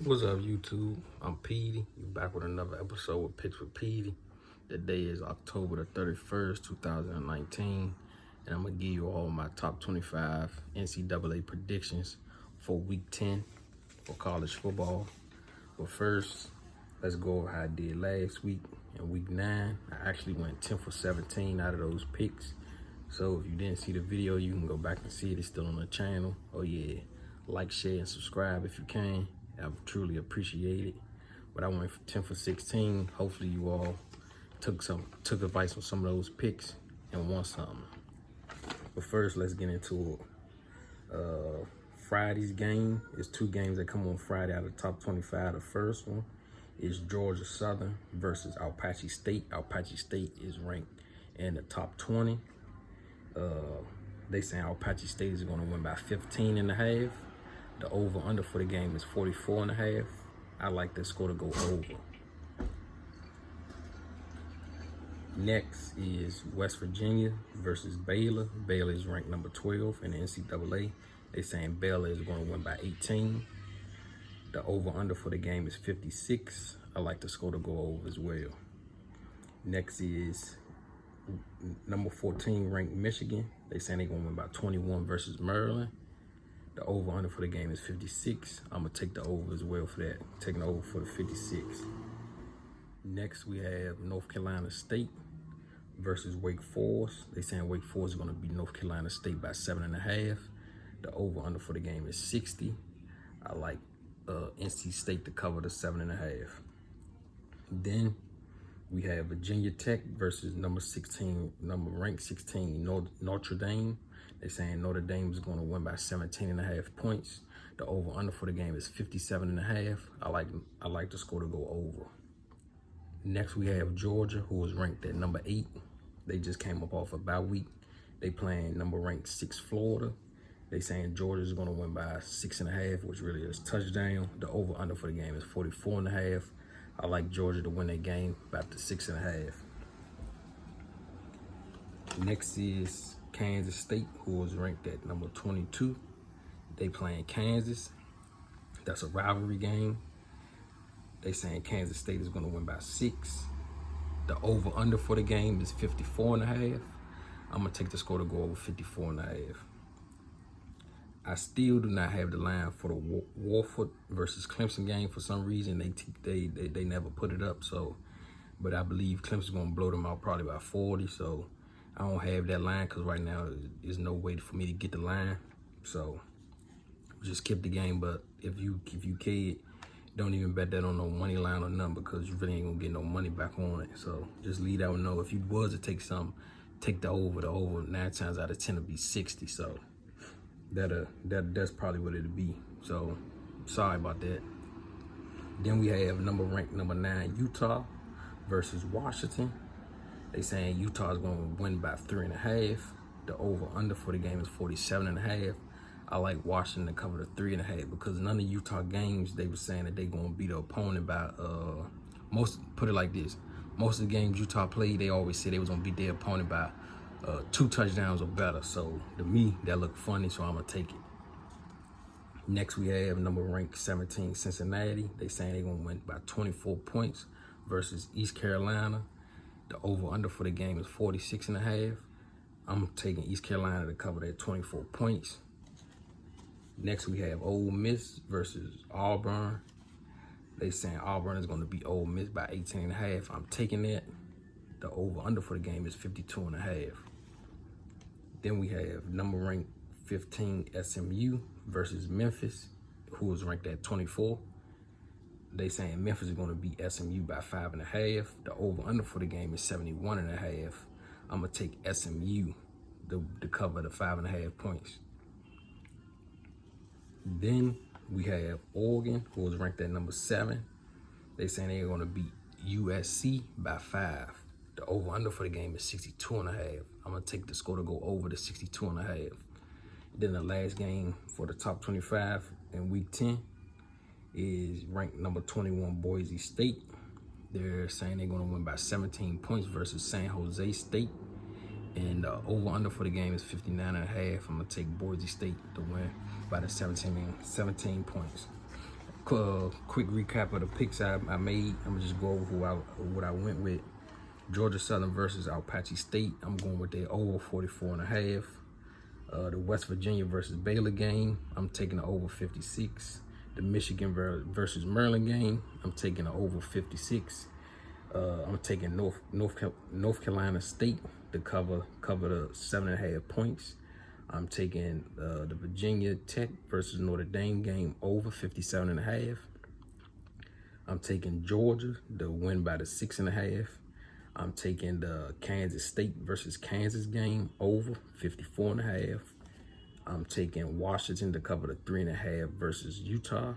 What's up, YouTube? I'm Petey. You back with another episode with Picks with Petey. Today is October the 31st, 2019, and I'm gonna give you all my top 25 NCAA predictions for Week 10 for college football. But first, let's go over how I did last week. In Week 9, I actually went 10 for 17 out of those picks. So if you didn't see the video, you can go back and see it. It's still on the channel. Oh yeah, like, share, and subscribe if you can. I truly appreciate it. But I went 10 for 16. Hopefully you all took advice from some of those picks and won something. But first, let's get into it. Friday's game is two games that come on Friday out of the top 25. The first one is Georgia Southern versus Apache State. Apache State is ranked in the top 20. They saying Apache State is going to win by 15.5. The over-under for the game is 44.5. I like this score to go over. Next is West Virginia versus Baylor. Baylor is ranked number 12 in the NCAA. They saying Baylor is going to win by 18. The over-under for the game is 56. I like the score to go over as well. Next is number 14 ranked Michigan. They saying they're going to win by 21 versus Maryland. The over-under for the game is 56. I'm going to take the over as well for that. Taking the over for the 56. Next, we have North Carolina State versus Wake Forest. They saying Wake Forest is going to beat North Carolina State by 7.5. The over-under for the game is 60. I like NC State to cover the 7.5. Then we have Virginia Tech versus number ranked 16 Notre Dame. They're saying Notre Dame is going to win by 17.5 points. The over-under for the game is 57.5. I like the score to go over. Next, we have Georgia, who is ranked at number 8. They just came up off a bye week. They playing number ranked 6 Florida. They saying Georgia is going to win by 6.5, which really is touchdown. The over-under for the game is 44.5. I like Georgia to win that game by the 6.5. Next is Kansas State, who is ranked at number 22. They playing Kansas. That's a rivalry game. They saying Kansas State is going to win by 6. The over-under for the game is 54.5. I'm going to take the score to go over 54.5. I still do not have the line for the Wofford versus Clemson game. For some reason, they never put it up. So, but I believe Clemson's going to blow them out probably by 40. So I don't have that line because right now there's no way for me to get the line. So just skip the game. But if you kid, don't even bet that on no money line or nothing because you really ain't gonna get no money back on it. So just leave that one know. If you was to take something, take the over. The over 9 times out of 10 will be 60. So that's probably what it'll be. So sorry about that. Then we have ranked number 9 Utah versus Washington. They saying Utah is going to win by 3.5. The over-under for the game is 47.5. I like Washington to cover the 3.5 because none of Utah games they were saying that they going to beat the opponent by put it like this. Most of the games Utah played, they always said they was going to beat their opponent by 2 touchdowns or better. So to me, that looked funny, so I'm going to take it. Next, we have number ranked 17 Cincinnati. They saying they're going to win by 24 points versus East Carolina. The over-under for the game is 46.5. I'm taking East Carolina to cover that 24 points. Next, we have Ole Miss versus Auburn. They saying Auburn is going to beat Ole Miss by 18.5. I'm taking that. The over-under for the game is 52.5. Then we have number ranked 15 SMU versus Memphis, who is ranked at 24. They saying Memphis is going to beat SMU by 5.5. The over-under for the game is 71.5. I'm going to take SMU to cover the 5.5 points. Then we have Oregon, who is ranked at number 7. They saying they're going to beat USC by 5. The over-under for the game is 62.5. I'm going to take the score to go over the 62.5. Then the last game for the top 25 in Week 10 is ranked number 21 Boise State. They're saying they're going to win by 17 points versus San Jose State. And the over-under for the game is 59.5. I'm going to take Boise State to win by the 17 points. quick recap of the picks I made. I'm gonna just go over what I went with. Georgia Southern versus Apache State. I'm going with their over 44.5. The West Virginia versus Baylor game, I'm taking the over 56. The Michigan versus Maryland game, I'm taking the over 56. I'm taking North Carolina State to cover the 7.5 points. I'm taking the Virginia Tech versus Notre Dame game over 57.5. I'm taking Georgia to win by the 6.5. I'm taking the Kansas State versus Kansas game over 54.5. I'm taking Washington to cover the 3.5 versus Utah.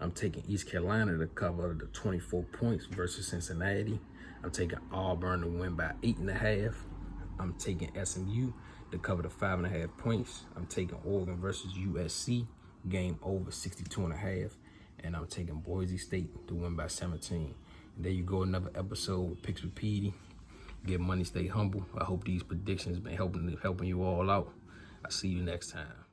I'm taking East Carolina to cover the 24 points versus Cincinnati. I'm taking Auburn to win by 8.5. I'm taking SMU to cover the 5.5 points. I'm taking Oregon versus USC game over 62.5. And I'm taking Boise State to win by 17. And there you go, another episode with Picks with Petey. Get money, stay humble. I hope these predictions been helping you all out. I'll see you next time.